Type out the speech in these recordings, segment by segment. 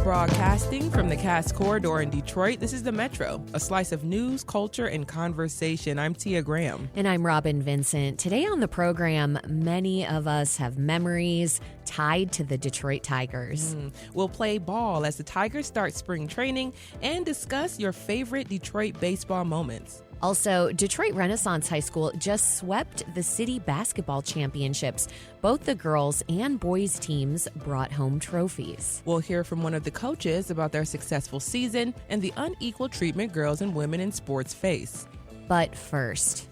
Broadcasting from the Cass Corridor in Detroit, this is The Metro, a slice of news, culture, and conversation. I'm Tia Graham. And I'm Robin Vincent. Today on the program, many of us have memories tied to the Detroit Tigers. We'll play ball as the Tigers start spring training and discuss your favorite Detroit baseball moments. Also, Detroit Renaissance High School just swept the city basketball championships. Both the girls and boys teams brought home trophies. We'll hear from one of the coaches about their successful season and the unequal treatment girls and women in sports face. But first,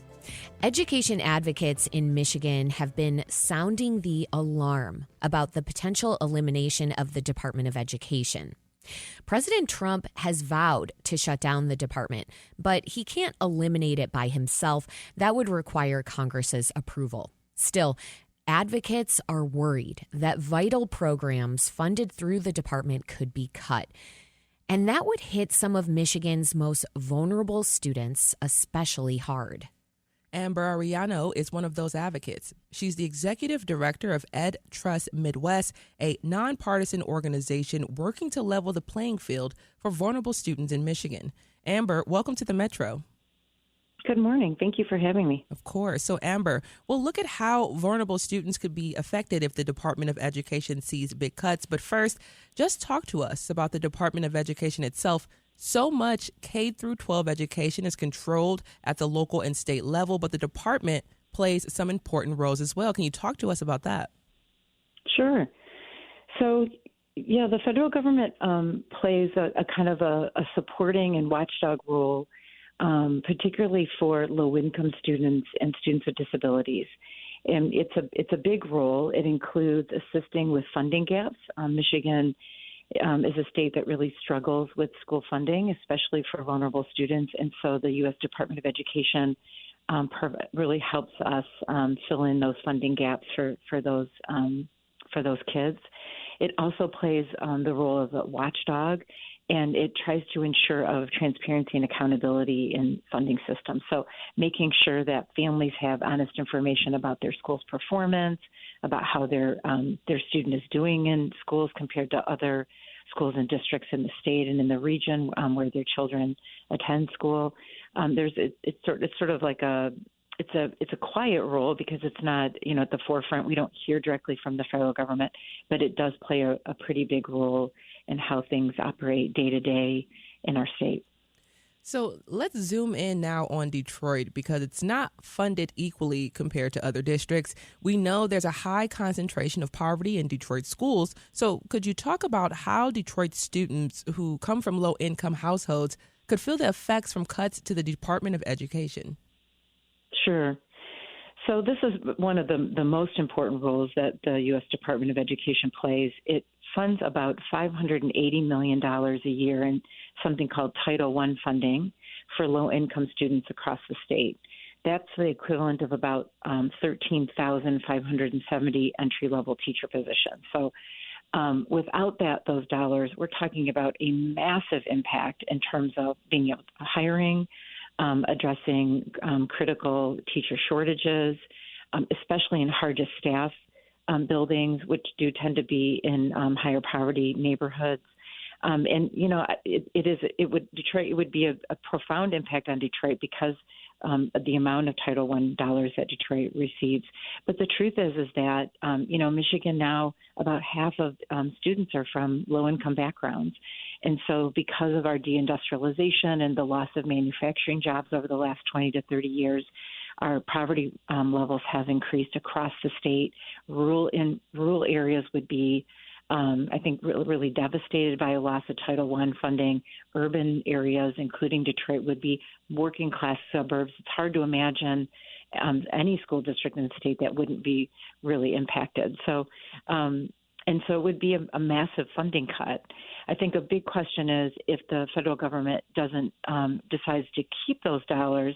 education advocates in Michigan have been sounding the alarm about the potential elimination of the Department of Education. President Trump has vowed to shut down the department, but he can't eliminate it by himself. That would require Congress's approval. Still, advocates are worried that vital programs funded through the department could be cut. And that would hit some of Michigan's most vulnerable students especially hard. Amber Arellano is one of those advocates. She's the executive director of Ed Trust Midwest, a nonpartisan organization working to level the playing field for vulnerable students in Michigan. Amber, welcome to the Metro. Good morning. Thank you for having me. Of course. So, Amber, we'll look at how vulnerable students could be affected if the Department of Education sees big cuts. But first, just talk to us about the Department of Education itself. So much K through 12 education is controlled at the local and state level, but the department plays some important roles as well. Can you talk to us about that? Sure. So, the federal government plays a kind of a supporting and watchdog role, particularly for low-income students and students with disabilities. And it's a big role. It includes assisting with funding gaps. Michigan is a state that really struggles with school funding, especially for vulnerable students. And so the U.S. Department of Education really helps us fill in those funding gaps for those kids. It also plays the role of a watchdog, and it tries to ensure of transparency and accountability in funding systems. So making sure that families have honest information about their school's performance, about how their student is doing in schools compared to other schools and districts in the state and in the region where their children attend school. It's sort of like it's a quiet role because it's not at the forefront. We don't hear directly from the federal government, but it does play a pretty big role in how things operate day to day in our state. So let's zoom in now on Detroit because it's not funded equally compared to other districts. We know there's a high concentration of poverty in Detroit schools. So could you talk about how Detroit students who come from low-income households could feel the effects from cuts to the Department of Education? Sure. So this is one of the most important roles that the U.S. Department of Education plays. It funds about $580 million a year in something called Title I funding for low-income students across the state. That's the equivalent of about 13,570 entry-level teacher positions. So without those dollars, we're talking about a massive impact in terms of being able to hiring, addressing critical teacher shortages, especially in hard-to-staff buildings, which do tend to be in higher poverty neighborhoods. Detroit would be a profound impact on Detroit because the amount of Title I dollars that Detroit receives. But the truth is that, Michigan now, about half of students are from low-income backgrounds. And so because of our deindustrialization and the loss of manufacturing jobs over the last 20 to 30 years, our poverty levels have increased across the state. Rural areas would be, I think, really devastated by a loss of Title I funding. Urban areas, including Detroit, would be working-class suburbs. It's hard to imagine any school district in the state that wouldn't be really impacted. So it would be a massive funding cut. I think a big question is if the federal government decides to keep those dollars,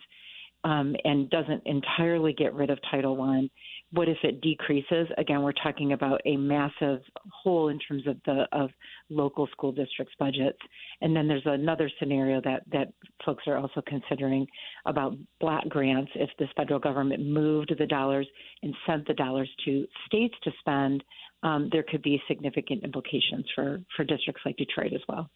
and doesn't entirely get rid of Title I. What if it decreases? Again, we're talking about a massive hole in terms of local school districts' budgets. And then there's another scenario that folks are also considering about block grants. If this federal government moved the dollars and sent the dollars to states to spend, there could be significant implications for districts like Detroit as well.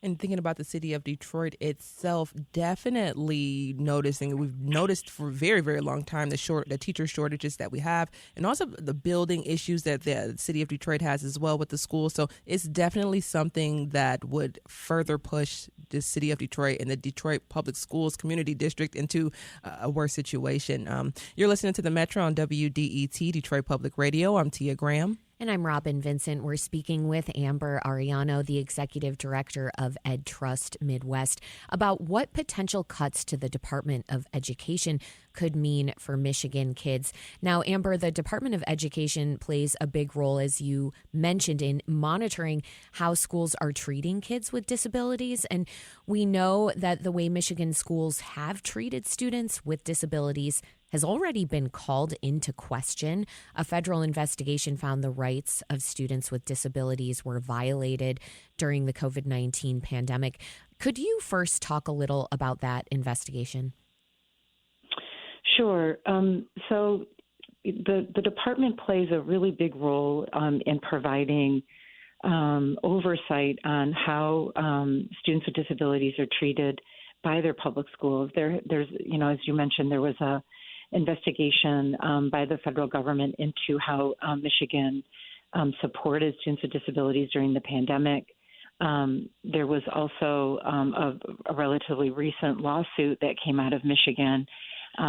And thinking about the city of Detroit itself, definitely noticing, we've noticed for a very, very long time the teacher shortages that we have, and also the building issues that the city of Detroit has as well with the schools. So it's definitely something that would further push the city of Detroit and the Detroit Public Schools Community District into a worse situation. You're listening to the Metro on WDET, Detroit Public Radio. I'm Tia Graham. And I'm Robin Vincent. We're speaking with Amber Ariano, the Executive Director of Ed Trust Midwest, about what potential cuts to the Department of Education could mean for Michigan kids. Now, Amber, the Department of Education plays a big role, as you mentioned, in monitoring how schools are treating kids with disabilities. And we know that the way Michigan schools have treated students with disabilities has already been called into question. A federal investigation found the rights of students with disabilities were violated during the COVID-19 pandemic. Could you first talk a little about that investigation? Sure. So the department plays a really big role in providing oversight on how students with disabilities are treated by their public schools. There's, as you mentioned, there was a investigation by the federal government into how Michigan supported students with disabilities during the pandemic. There was also a relatively recent lawsuit that came out of Michigan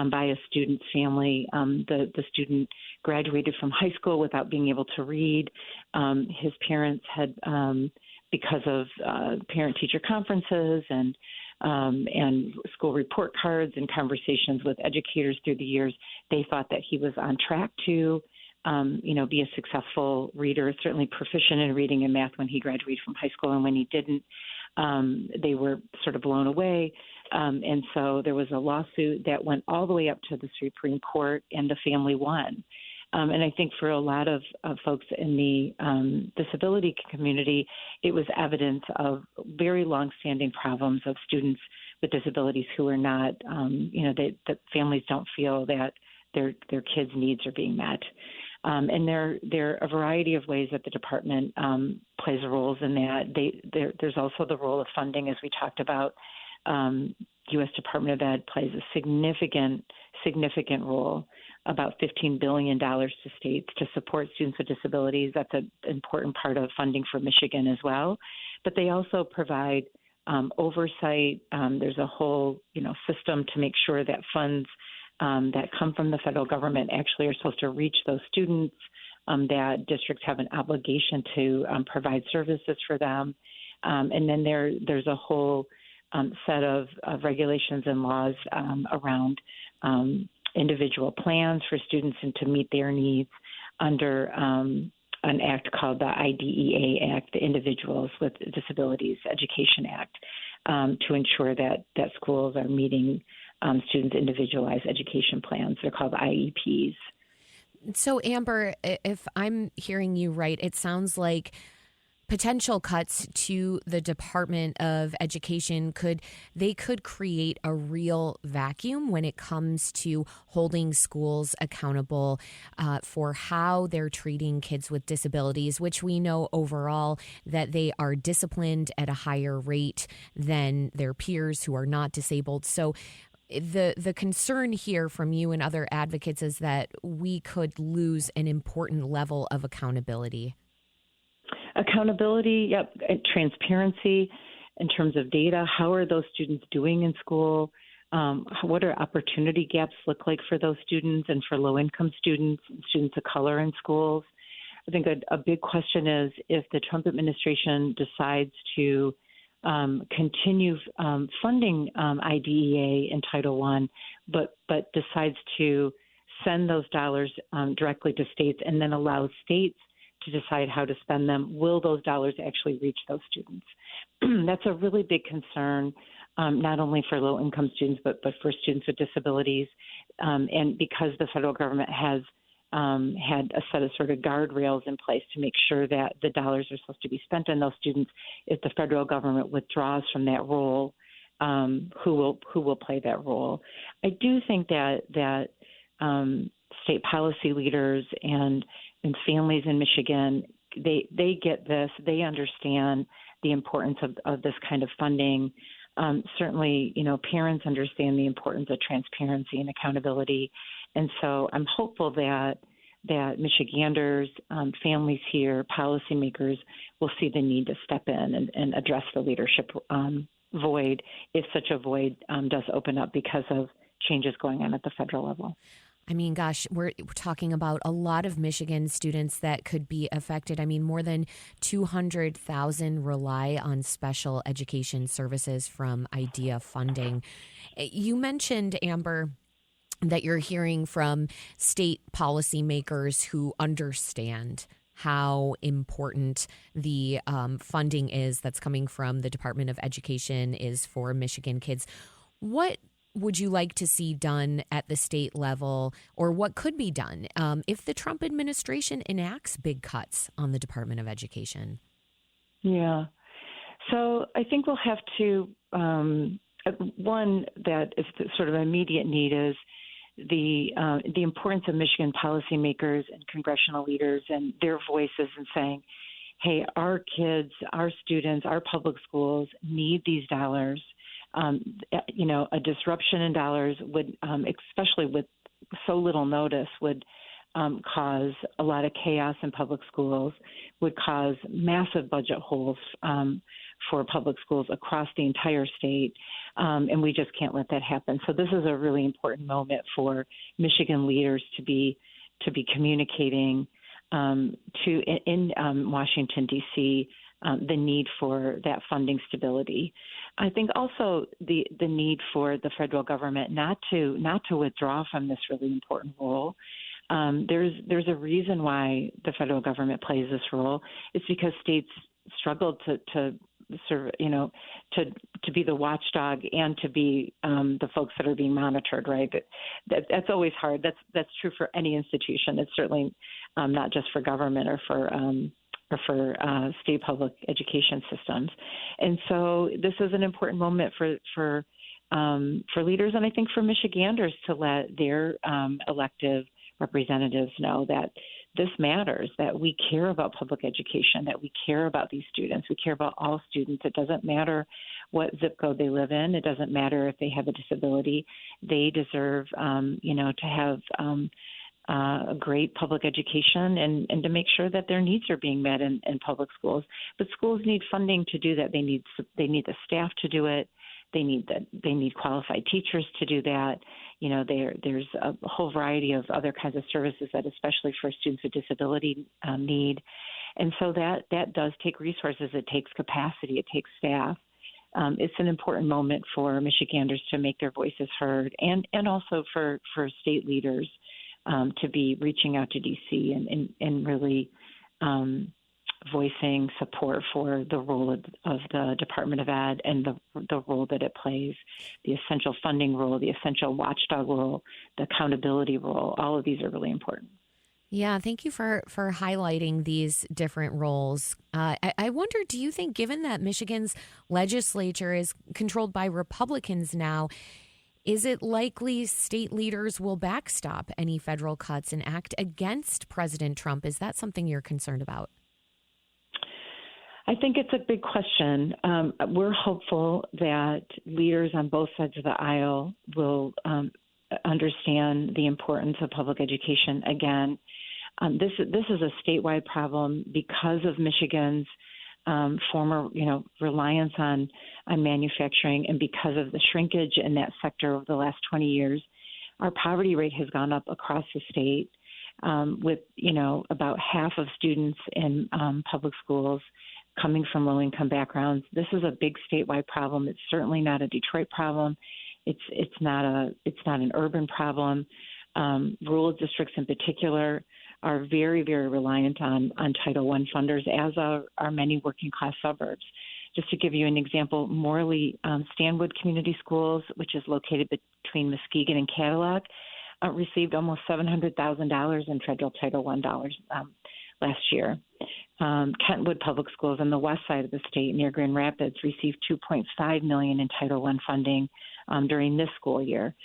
by a student's family. The student graduated from high school without being able to read. His parents had, because of parent-teacher conferences and school report cards and conversations with educators through the years, they thought that he was on track to, be a successful reader, certainly proficient in reading and math when he graduated from high school. And when he didn't, they were sort of blown away. And so there was a lawsuit that went all the way up to the Supreme Court, and the family won. And I think for a lot of folks in the disability community, it was evidence of very longstanding problems of students with disabilities who are not, that families don't feel that their kids' needs are being met. And there are a variety of ways that the department plays roles in that. There's also the role of funding, as we talked about. U.S. Department of Ed plays a significant role, about $15 billion to states to support students with disabilities. That's an important part of funding for Michigan as well. But they also provide oversight. There's a whole, system to make sure that funds that come from the federal government actually are supposed to reach those students, that districts have an obligation to provide services for them. And then there's a whole set of regulations and laws around individual plans for students and to meet their needs under an act called the IDEA Act, the Individuals with Disabilities Education Act, to ensure that schools are meeting students' individualized education plans. They're called IEPs. So, Amber, if I'm hearing you right, it sounds like potential cuts to the Department of Education could create a real vacuum when it comes to holding schools accountable for how they're treating kids with disabilities, which we know overall that they are disciplined at a higher rate than their peers who are not disabled. So the concern here from you and other advocates is that we could lose an important level of accountability. Accountability, yep, and transparency in terms of data. How are those students doing in school? What do opportunity gaps look like for those students and for low-income students of color in schools? I think a big question is if the Trump administration decides to continue funding IDEA and Title I, but decides to send those dollars directly to states and then allow states to decide how to spend them. Will those dollars actually reach those students? That's a really big concern, not only for low-income students, but for students with disabilities. And because the federal government has had a set of sort of guardrails in place to make sure that the dollars are supposed to be spent on those students, if the federal government withdraws from that role, who will play that role? I do think that state policy leaders and families in Michigan, they get this. They understand the importance of this kind of funding. Certainly, parents understand the importance of transparency and accountability. And so I'm hopeful that Michiganders, families here, policymakers will see the need to step in and address the leadership void if such a void does open up because of changes going on at the federal level. I mean, gosh, we're talking about a lot of Michigan students that could be affected. I mean, more than 200,000 rely on special education services from IDEA funding. You mentioned, Amber, that you're hearing from state policymakers who understand how important the funding is that's coming from the Department of Education is for Michigan kids. What would you like to see done at the state level, or what could be done if the Trump administration enacts big cuts on the Department of Education? Yeah. So I think we'll have to, one that is the sort of immediate need is the importance of Michigan policymakers and congressional leaders and their voices in saying, hey, our kids, our students, our public schools need these dollars. A disruption in dollars would, especially with so little notice, would cause a lot of chaos in public schools, would cause massive budget holes for public schools across the entire state, and we just can't let that happen. So this is a really important moment for Michigan leaders to be communicating in Washington, D.C., the need for that funding stability. I think also the need for the federal government not to withdraw from this really important role. There's a reason why the federal government plays this role. It's because states struggled to serve, to be the watchdog and to be the folks that are being monitored. Right. That's always hard. That's true for any institution. It's certainly not just for government or for state public education systems. And so this is an important moment for leaders, and I think for Michiganders to let their elective representatives know that this matters, that we care about public education, that we care about these students. We care about all students. It doesn't matter what zip code they live in. It doesn't matter if they have a disability. They deserve, to have a great public education and to make sure that their needs are being met in public schools. But schools need funding to do that. They need the staff to do it. They need qualified teachers to do that. There's a whole variety of other kinds of services that, especially for students with disability, need. And so that does take resources. It takes capacity. It takes staff. It's an important moment for Michiganders to make their voices heard, and also for state leaders to be reaching out to D.C. and really voicing support for the role of the Department of Ed and the role that it plays, the essential funding role, the essential watchdog role, the accountability role. All of these are really important. Yeah, thank you for highlighting these different roles. I wonder, do you think, given that Michigan's legislature is controlled by Republicans now, is it likely state leaders will backstop any federal cuts and act against President Trump? Is that something you're concerned about? I think it's a big question. We're hopeful that leaders on both sides of the aisle will understand the importance of public education. Again, this is a statewide problem because of Michigan's former, reliance on manufacturing, and because of the shrinkage in that sector over the last 20 years. Our poverty rate has gone up across the state, with about half of students in public schools coming from low-income backgrounds. This is a big statewide problem. It's certainly not a Detroit problem. It's not an urban problem. Rural districts in particular are very, very reliant on Title I funders, as are many working class suburbs. Just to give you an example, Morley Stanwood Community Schools, which is located between Muskegon and Cadillac, received almost $700,000 in federal Title I dollars last year. Kentwood Public Schools on the west side of the state near Grand Rapids received $2.5 million in Title I funding during this school year.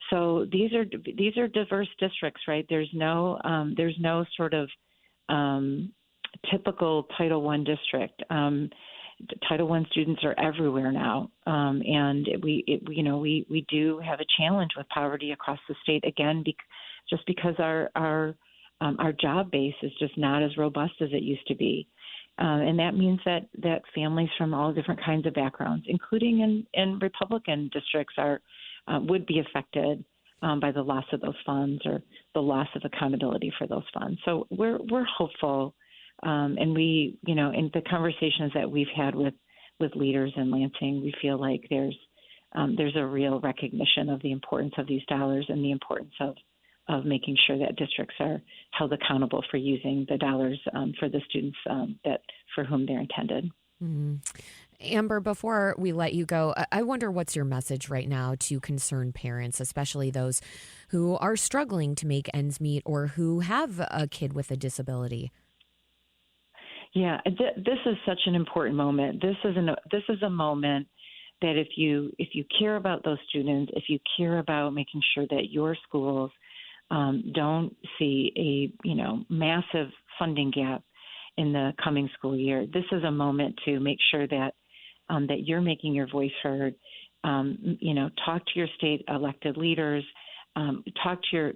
So these are diverse districts, right? There's no sort of typical Title I district. Title I students are everywhere now, and we do have a challenge with poverty across the state again, just because our job base is just not as robust as it used to be, and that means that families from all different kinds of backgrounds, including in Republican districts, would be affected by the loss of those funds or the loss of accountability for those funds. So we're hopeful. And we, in the conversations that we've had with leaders in Lansing, we feel like there's a real recognition of the importance of these dollars and the importance of making sure that districts are held accountable for using the dollars for the students for whom they're intended. Mm-hmm. Amber, before we let you go, I wonder what's your message right now to concerned parents, especially those who are struggling to make ends meet or who have a kid with a disability? Yeah, this is such an important moment. This is a moment that if you care about those students, if you care about making sure that your schools don't see a massive funding gap in the coming school year, this is a moment to make sure that you're making your voice heard. Talk to your state elected leaders. Talk to your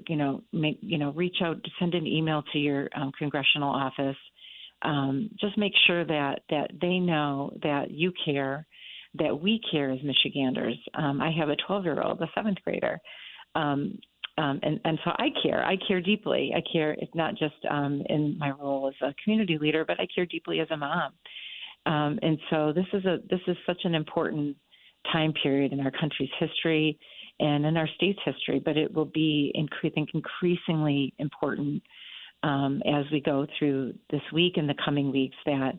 reach out, send an email to your congressional office. Just make sure that they know that you care, that we care as Michiganders. I have a 12-year-old, a 7th grader, and so I care. I care deeply. I care not just in my role as a community leader, but I care deeply as a mom. And so this is such an important time period in our country's history and in our state's history, but it will be, I think, increasingly important as we go through this week and the coming weeks, that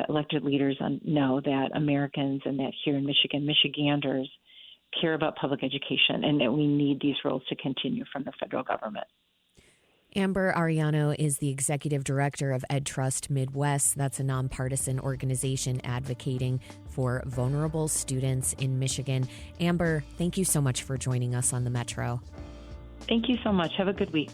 elected leaders know that Americans and that here in Michigan, Michiganders care about public education and that we need these roles to continue from the federal government. Amber Ariano is the executive director of Ed Trust Midwest. That's a nonpartisan organization advocating for vulnerable students in Michigan. Amber, thank you so much for joining us on the Metro. Thank you so much. Have a good week.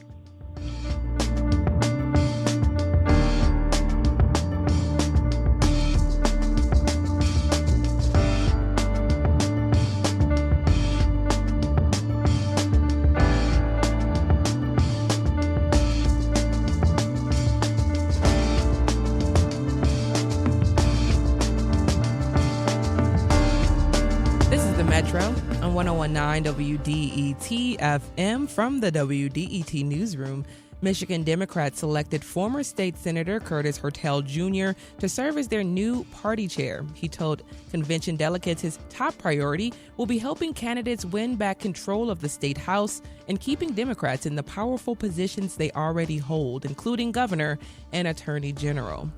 On 101.9 WDET FM from the WDET newsroom, Michigan Democrats selected former state Senator Curtis Hertel Jr. to serve as their new party chair. He told convention delegates his top priority will be helping candidates win back control of the state house and keeping Democrats in the powerful positions they already hold, including governor and attorney general.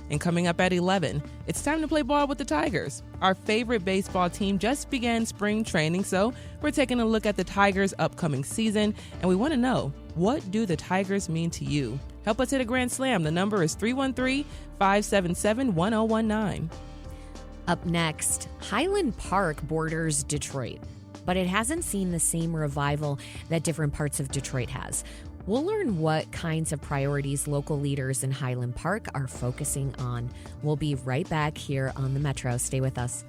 And coming up at 11, it's time to play ball with the Tigers. Our favorite baseball team just began spring training, so we're taking a look at the Tigers' upcoming season, and we want to know, what do the Tigers mean to you? Help us hit a grand slam. The number is 313-577-1019. Up next, Highland Park borders Detroit, but it hasn't seen the same revival that different parts of Detroit has. We'll learn what kinds of priorities local leaders in Highland Park are focusing on. We'll be right back here on the Metro. Stay with us.